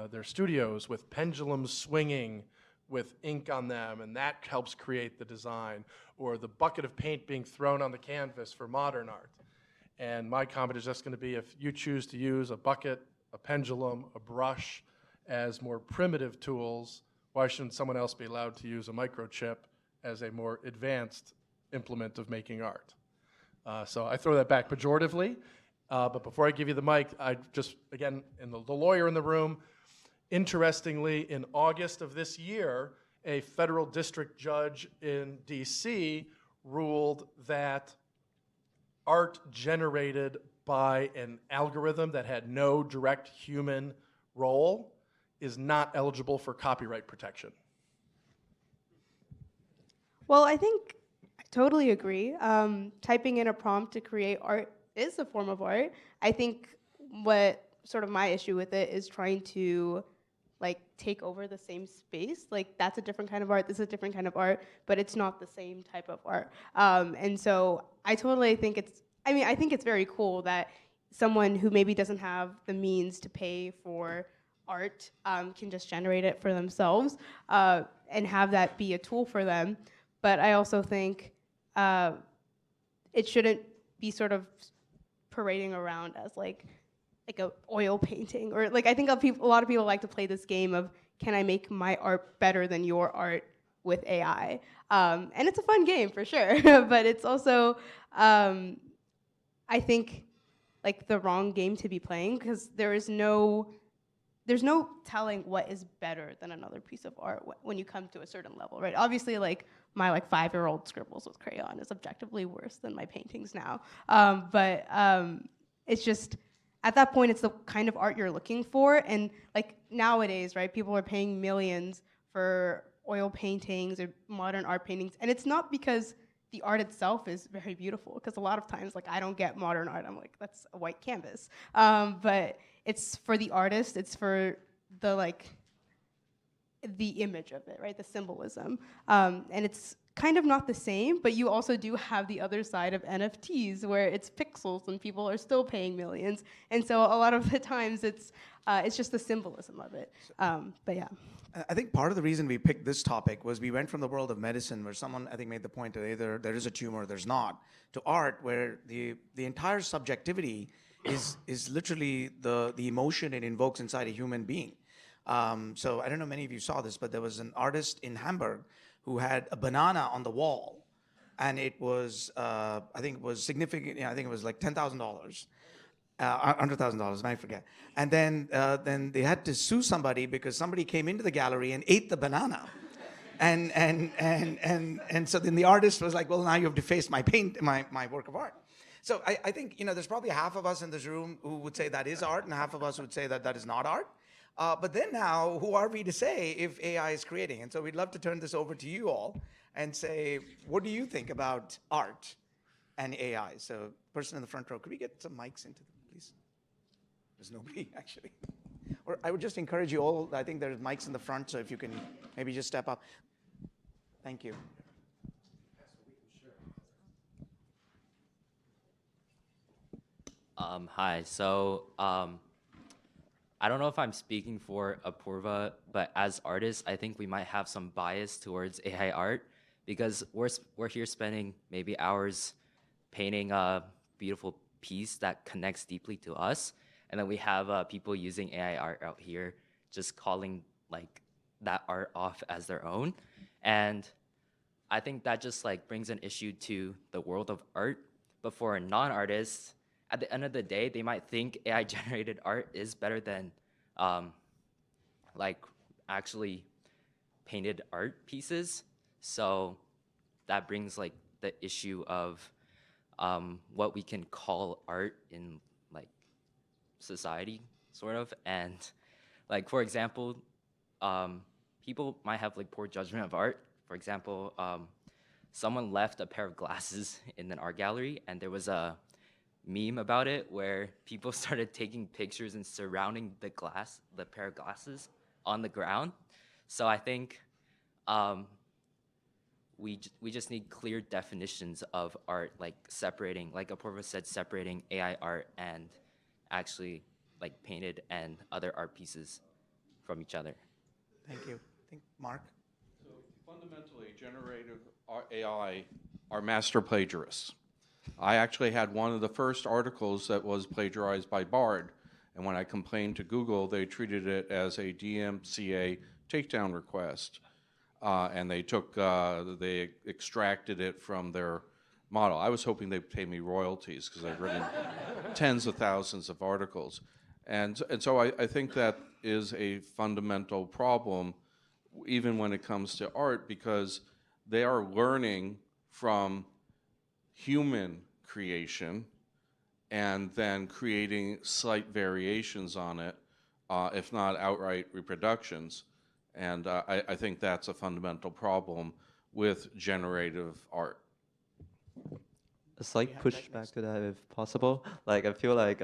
their studios with pendulums swinging with ink on them, and that helps create the design, or the bucket of paint being thrown on the canvas for modern art. And my comment is just going to be, if you choose to use a bucket, a pendulum, a brush as more primitive tools, why shouldn't someone else be allowed to use a microchip as a more advanced implement of making art? So I throw that back pejoratively, but before I give you the mic, I just, again, the lawyer in the room, interestingly, in August of this year, a federal district judge in DC ruled that art generated by an algorithm that had no direct human role is not eligible for copyright protection. Well, I think I totally agree. Typing in a prompt to create art is a form of art. I think what sort of my issue with it is trying to like take over the same space. Like that's a different kind of art, this is a different kind of art, but it's not the same type of art. And so I totally think I think it's very cool that someone who maybe doesn't have the means to pay for art can just generate it for themselves and have that be a tool for them. But I also think it shouldn't be sort of parading around as like like a oil painting, or like I think a lot of people like to play this game of, can I make my art better than your art with AI? And it's a fun game for sure, but it's also, I think, like the wrong game to be playing, because there's no telling what is better than another piece of art when you come to a certain level, right? Obviously, like my 5-year-old scribbles with crayon is objectively worse than my paintings now, but it's just, at that point, it's the kind of art you're looking for. And like nowadays, right, people are paying millions for oil paintings or modern art paintings, and it's not because the art itself is very beautiful, because a lot of times, like, I don't get modern art, I'm like, that's a white canvas. But it's for the artist, it's for the the image of it, right, the symbolism. And it's kind of not the same, but you also do have the other side of NFTs, where it's pixels and people are still paying millions. And so a lot of the times it's just the symbolism of it. But yeah. I think part of the reason we picked this topic was we went from the world of medicine, where someone, I think, made the point that either there is a tumor or there's not, to art, where the entire subjectivity is literally the emotion it invokes inside a human being. So I don't know, many of you saw this, but there was an artist in Hamburg who had a banana on the wall, and it was, I think it was significant, I think it was like $10,000. $100,000, I forget. And then they had to sue somebody because somebody came into the gallery and ate the banana. And so then the artist was like, well, now you've defaced my work of art. So I think, there's probably half of us in this room who would say that is art, and half of us would say that that is not art. But then now, who are we to say if AI is creating? And so we'd love to turn this over to you all and say, what do you think about art and AI? So person in the front row, could we get some mics into them, please? There's nobody, actually. Or I would just encourage you all, I think there's mics in the front, so if you can maybe just step up. Thank you. Hi. So I don't know if I'm speaking for Apoorva, but as artists, I think we might have some bias towards AI art, because we're here spending maybe hours painting a beautiful piece that connects deeply to us, and then we have people using AI art out here just calling like that art off as their own, and I think that just like brings an issue to the world of art. But for a non-artist, at the end of the day, they might think AI generated art is better than like actually painted art pieces. So that brings like the issue of what we can call art in like society, sort of. And like, for example, people might have like poor judgment of art. For example, someone left a pair of glasses in an art gallery, and there was a meme about it where people started taking pictures and surrounding the pair of glasses on the ground. So I think we just need clear definitions of art, like separating, like Apoorva said, separating AI art and actually like painted and other art pieces from each other. Thank you. I think Mark? So fundamentally, generative AI are master plagiarists. I actually had one of the first articles that was plagiarized by Bard, and when I complained to Google, they treated it as a DMCA takedown request, and they extracted it from their model. I was hoping they'd pay me royalties because I've written tens of thousands of articles, and so I think that is a fundamental problem, even when it comes to art, because they are learning from human creation and then creating slight variations on it, if not outright reproductions. And I think that's a fundamental problem with generative art. A slight pushback to that, if possible. Like, I feel like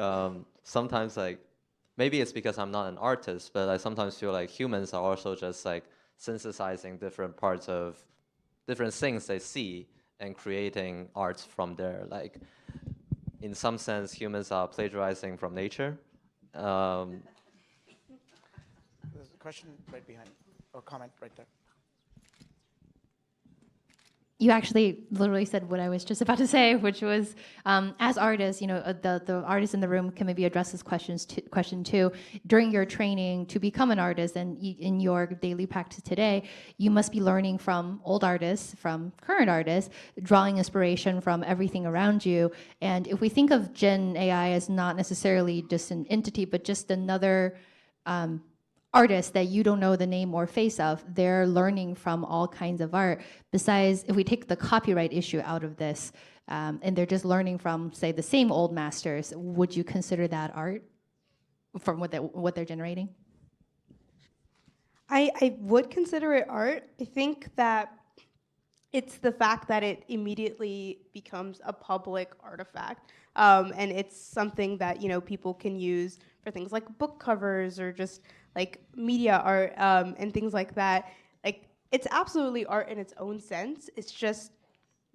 sometimes, like, maybe it's because I'm not an artist, but I sometimes feel like humans are also just like synthesizing different parts of different things they see and creating arts from there. Like, in some sense, humans are plagiarizing from nature. There's a question right behind, or comment right there. You actually literally said what I was just about to say, which was, as artists, the artists in the room can maybe address this question too. During your training to become an artist and in your daily practice today, you must be learning from old artists, from current artists, drawing inspiration from everything around you. And if we think of Gen AI as not necessarily just an entity, but just another artists that you don't know the name or face of, they're learning from all kinds of art. Besides, if we take the copyright issue out of this, and they're just learning from, say, the same old masters, would you consider that art from what they're generating? I would consider it art. I think that it's the fact that it immediately becomes a public artifact, and it's something that people can use for things like book covers or just like media art and things like that. Like, it's absolutely art in its own sense. It's just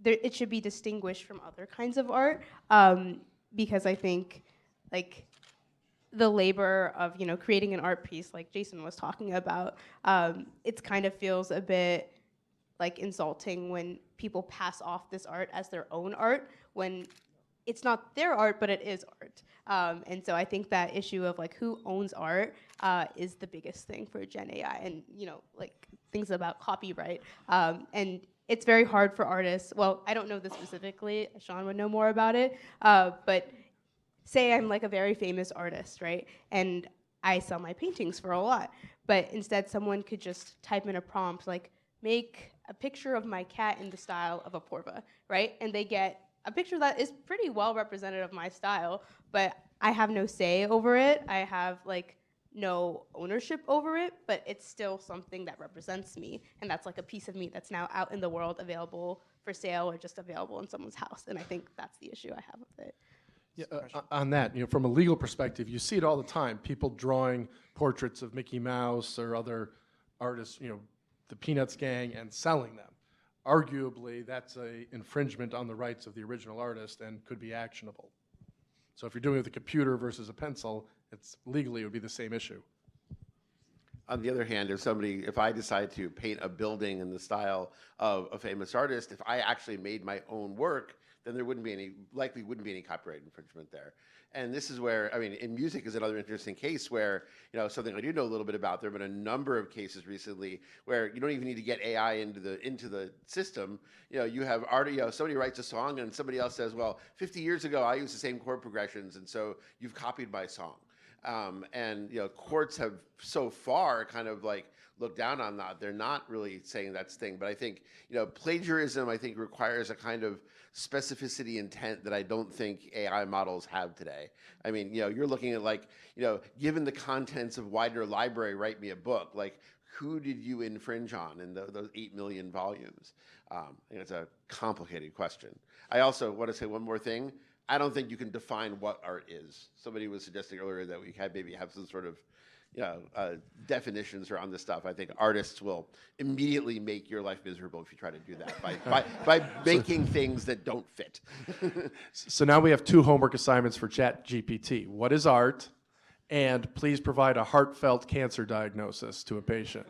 it should be distinguished from other kinds of art, because I think like the labor of creating an art piece, like Jason was talking about, it kind of feels a bit like insulting when people pass off this art as their own art when it's not their art, but it is art. And so I think that issue of like who owns art is the biggest thing for Gen AI, and like things about copyright. And it's very hard for artists. Well, I don't know this specifically. Sean would know more about it. But say I'm like a very famous artist, right? And I sell my paintings for a lot. But instead, someone could just type in a prompt like, make a picture of my cat in the style of Apoorva, right? And they get a picture that is pretty well representative of my style, but I have no say over it. I have like no ownership over it, but it's still something that represents me. And that's like a piece of me that's now out in the world, available for sale or just available in someone's house. And I think that's the issue I have with it. Yeah, on that, from a legal perspective, you see it all the time. People drawing portraits of Mickey Mouse or other artists, the Peanuts gang, and selling them. Arguably, that's an infringement on the rights of the original artist and could be actionable. So if you're doing it with a computer versus a pencil, legally it would be the same issue. On the other hand, if I decide to paint a building in the style of a famous artist, if I actually made my own work, then there likely wouldn't be any copyright infringement there. And this is where, in music is another interesting case where, something I do know a little bit about. There have been a number of cases recently where you don't even need to get AI into the system. You have somebody writes a song and somebody else says, well, 50 years ago I used the same chord progressions, and so you've copied my song. And courts have so far kind of like looked down on that. They're not really saying that's the thing. But I think plagiarism requires a kind of specificity intent that I don't think AI models have today. You're looking at given the contents of Widener Library, write me a book. Like, who did you infringe on in those 8 million volumes? I think it's a complicated question. I also want to say one more thing. I don't think you can define what art is. Somebody was suggesting earlier that we maybe have some sort of definitions around this stuff. I think artists will immediately make your life miserable if you try to do that by making things that don't fit. So now we have 2 homework assignments for ChatGPT. What is art? And please provide a heartfelt cancer diagnosis to a patient.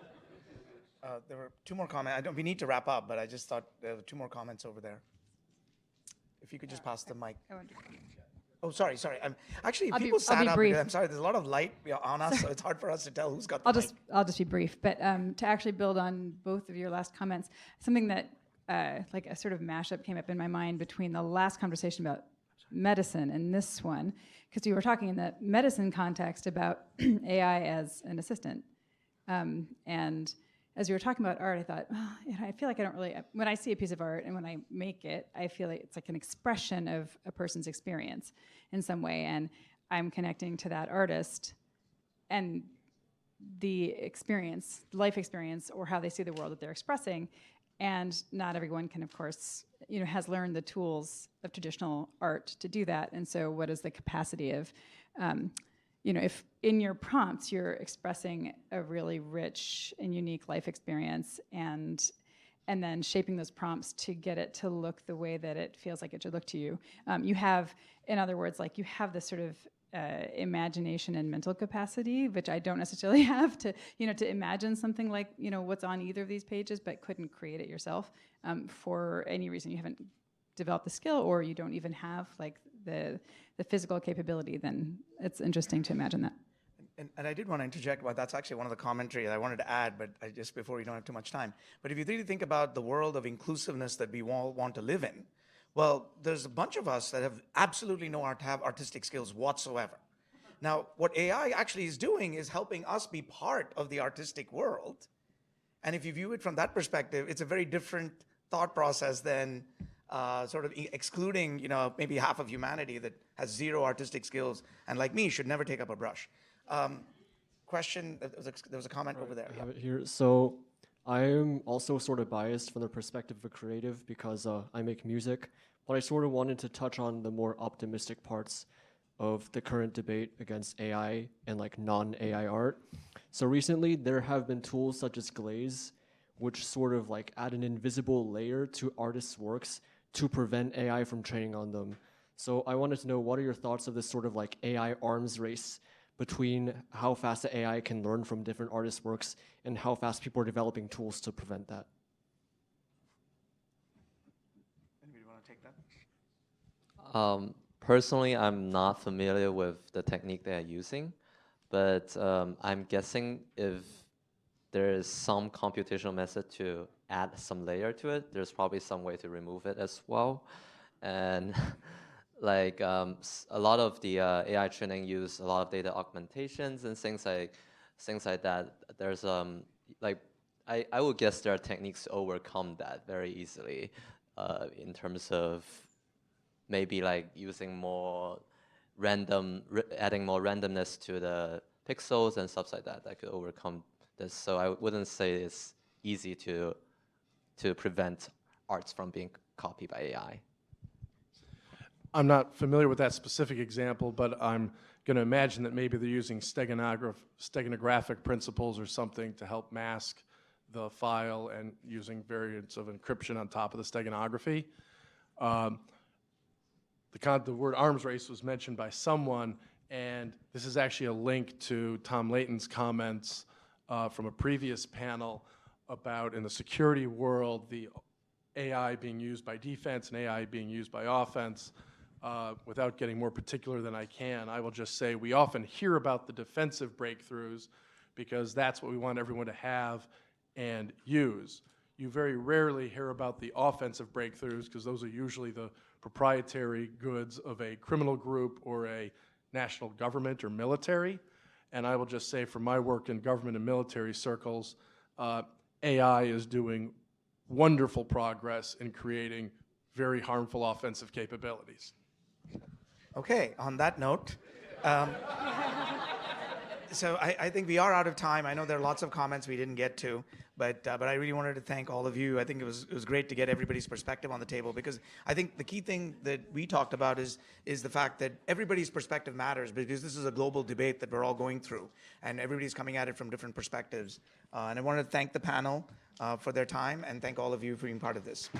There were 2 more comments. We need to wrap up, but I just thought there were 2 more comments over there. If you could just pass the mic. Oh, sorry. Actually, people sat up. I'm sorry. There's a lot of light on us, so it's hard for us to tell who's got the mic. I'll just be brief. But to actually build on both of your last comments, something that like a sort of mashup came up in my mind between the last conversation about medicine and this one, because we were talking in the medicine context about AI as an assistant, and as we were talking about art, I thought, I feel like I don't really, when I see a piece of art and when I make it, I feel like it's like an expression of a person's experience in some way, and I'm connecting to that artist and the experience, life experience, or how they see the world that they're expressing. And not everyone can, of course, has learned the tools of traditional art to do that. And so what is the capacity of, if in your prompts you're expressing a really rich and unique life experience and then shaping those prompts to get it to look the way that it feels like it should look to you. You have, in other words, like you have this sort of imagination and mental capacity, which I don't necessarily have to, to imagine something like, what's on either of these pages, but couldn't create it yourself for any reason. You haven't developed the skill, or you don't even have like the physical capability, then it's interesting to imagine that. And I did want to interject, well, that's actually one of the commentary that I wanted to add, but just before we don't have too much time. But if you really think about the world of inclusiveness that we all want to live in, well, there's a bunch of us that have absolutely have artistic skills whatsoever. Now, what AI actually is doing is helping us be part of the artistic world. And if you view it from that perspective, it's a very different thought process than sort of excluding, maybe half of humanity that has zero artistic skills and like me should never take up a brush. Question, there was a comment over there. I have it here. So I'm also sort of biased from the perspective of a creative because I make music, but I sort of wanted to touch on the more optimistic parts of the current debate against AI and like non-AI art. So recently there have been tools such as Glaze, which sort of like add an invisible layer to artists' works to prevent AI from training on them. So I wanted to know, what are your thoughts of this sort of like AI arms race between how fast the AI can learn from different artists' works and how fast people are developing tools to prevent that? Anybody want to take that? Personally, I'm not familiar with the technique they are using, but I'm guessing if there is some computational method to add some layer to it, there's probably some way to remove it as well. And like a lot of the AI training use a lot of data augmentations and things like that. There's like I would guess there are techniques to overcome that very easily in terms of maybe like using more adding more randomness to the pixels and stuff like that could overcome this. So I wouldn't say it's easy to prevent arts from being copied by AI. I'm not familiar with that specific example, but I'm going to imagine that maybe they're using steganographic principles or something to help mask the file and using variants of encryption on top of the steganography. The word arms race was mentioned by someone, and this is actually a link to Tom Layton's comments from a previous panel about in the security world, the AI being used by defense and AI being used by offense. Without getting more particular than I can, I will just say we often hear about the defensive breakthroughs because that's what we want everyone to have and use. You very rarely hear about the offensive breakthroughs because those are usually the proprietary goods of a criminal group or a national government or military. And I will just say from my work in government and military circles, AI is doing wonderful progress in creating very harmful offensive capabilities. Okay, on that note, so I think we are out of time. I know there are lots of comments we didn't get to, but I really wanted to thank all of you. I think it was great to get everybody's perspective on the table because I think the key thing that we talked about is the fact that everybody's perspective matters because this is a global debate that we're all going through and everybody's coming at it from different perspectives. And I wanted to thank the panel for their time and thank all of you for being part of this.